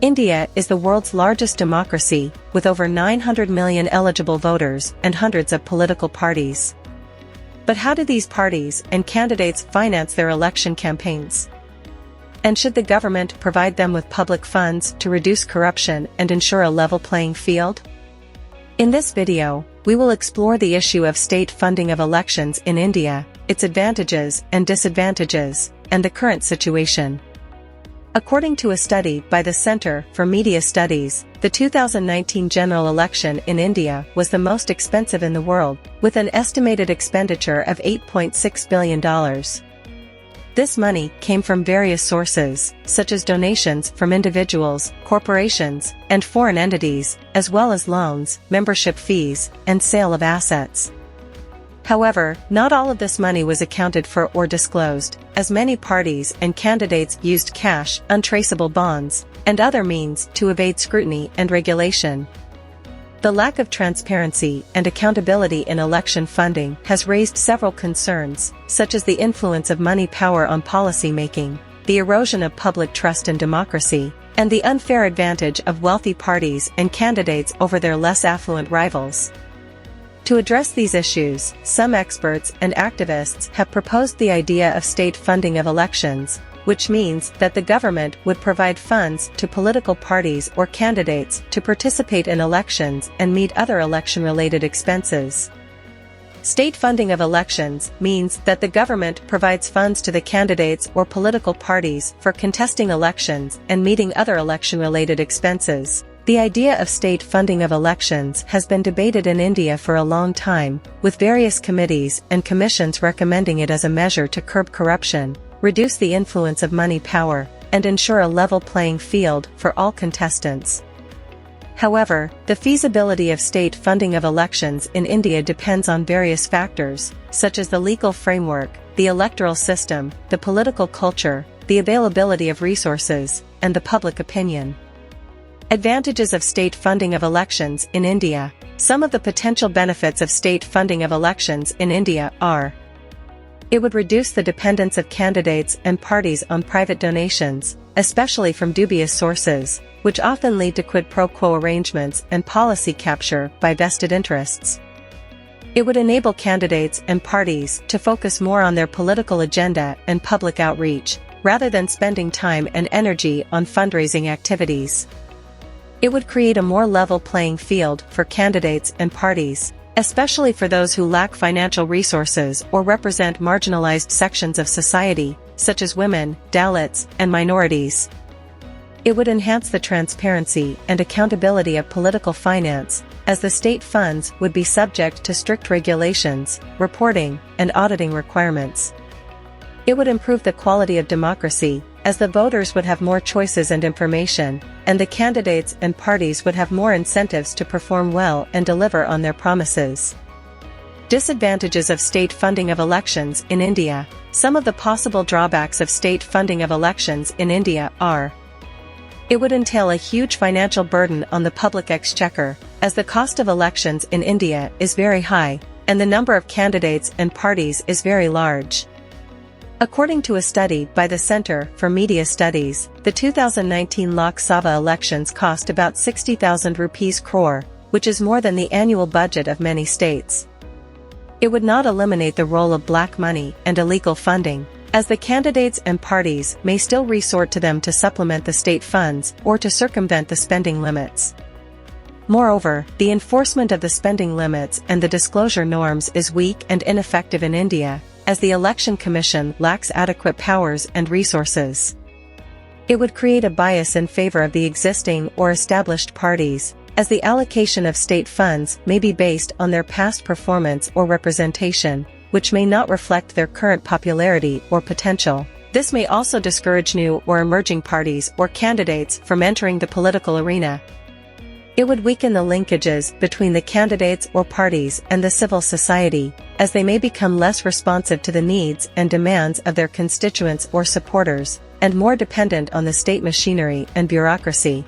India is the world's largest democracy, with over 900 million eligible voters and hundreds of political parties. But how do these parties and candidates finance their election campaigns? And should the government provide them with public funds to reduce corruption and ensure a level playing field? In this video, we will explore the issue of state funding of elections in India, its advantages and disadvantages, and the current situation. According to a study by the Center for Media Studies, the 2019 general election in India was the most expensive in the world, with an estimated expenditure of $8.6 billion. This money came from various sources, such as donations from individuals, corporations, and foreign entities, as well as loans, membership fees, and sale of assets. However, not all of this money was accounted for or disclosed, as many parties and candidates used cash, untraceable bonds, and other means to evade scrutiny and regulation. The lack of transparency and accountability in election funding has raised several concerns, such as the influence of money power on policy making, the erosion of public trust in democracy, and the unfair advantage of wealthy parties and candidates over their less affluent rivals. To address these issues, some experts and activists have proposed the idea of state funding of elections, which means that the government would provide funds to political parties or candidates to participate in elections and meet other election-related expenses. State funding of elections means that the government provides funds to the candidates or political parties for contesting elections and meeting other election-related expenses. The idea of state funding of elections has been debated in India for a long time, with various committees and commissions recommending it as a measure to curb corruption, reduce the influence of money power, and ensure a level playing field for all contestants. However, the feasibility of state funding of elections in India depends on various factors, such as the legal framework, the electoral system, the political culture, the availability of resources, and the public opinion. Advantages of state funding of elections in India. Some of the potential benefits of state funding of elections in India are: it would reduce the dependence of candidates and parties on private donations, especially from dubious sources, which often lead to quid pro quo arrangements and policy capture by vested interests. It would enable candidates and parties to focus more on their political agenda and public outreach, rather than spending time and energy on fundraising activities. It would create a more level playing field for candidates and parties, especially for those who lack financial resources or represent marginalized sections of society, such as women, Dalits, and minorities. It would enhance the transparency and accountability of political finance, as the state funds would be subject to strict regulations, reporting, and auditing requirements. It would improve the quality of democracy, as the voters would have more choices and information, and the candidates and parties would have more incentives to perform well and deliver on their promises. Disadvantages of state funding of elections in India. Some of the possible drawbacks of state funding of elections in India are: it would entail a huge financial burden on the public exchequer, as the cost of elections in India is very high, and the number of candidates and parties is very large. According to a study by the Center for Media Studies, the 2019 Lok Sabha elections cost about 60,000 rupees crore, which is more than the annual budget of many states. It would not eliminate the role of black money and illegal funding, as the candidates and parties may still resort to them to supplement the state funds or to circumvent the spending limits. Moreover, the enforcement of the spending limits and the disclosure norms is weak and ineffective in India, as the Election Commission lacks adequate powers and resources. It would create a bias in favor of the existing or established parties, as the allocation of state funds may be based on their past performance or representation, which may not reflect their current popularity or potential. This may also discourage new or emerging parties or candidates from entering the political arena. It would weaken the linkages between the candidates or parties and the civil society, as they may become less responsive to the needs and demands of their constituents or supporters, and more dependent on the state machinery and bureaucracy.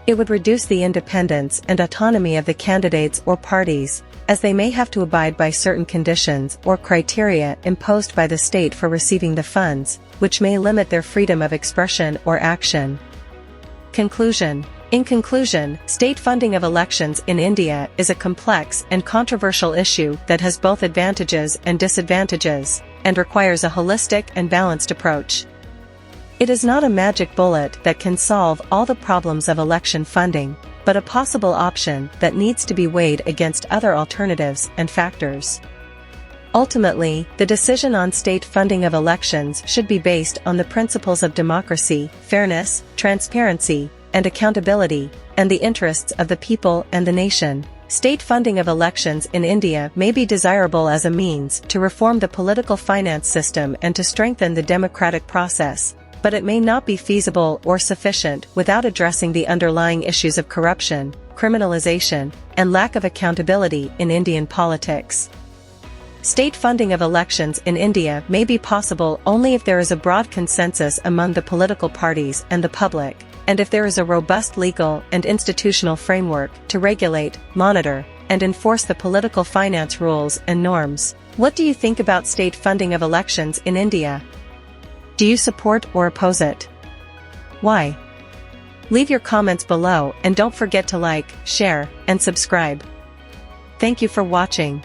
It would reduce the independence and autonomy of the candidates or parties, as they may have to abide by certain conditions or criteria imposed by the state for receiving the funds, which may limit their freedom of expression or action. Conclusion. In conclusion, state funding of elections in India is a complex and controversial issue that has both advantages and disadvantages, and requires a holistic and balanced approach. It is not a magic bullet that can solve all the problems of election funding, but a possible option that needs to be weighed against other alternatives and factors. Ultimately, the decision on state funding of elections should be based on the principles of democracy, fairness, transparency, and accountability, and the interests of the people and the nation. State funding of elections in India may be desirable as a means to reform the political finance system and to strengthen the democratic process, but it may not be feasible or sufficient without addressing the underlying issues of corruption, criminalization, and lack of accountability in Indian politics. State funding of elections in India may be possible only if there is a broad consensus among the political parties and the public, and if there is a robust legal and institutional framework to regulate, monitor, and enforce the political finance rules and norms. What do you think about state funding of elections in India? Do you support or oppose it? Why? Leave your comments below and don't forget to like, share, and subscribe. Thank you for watching.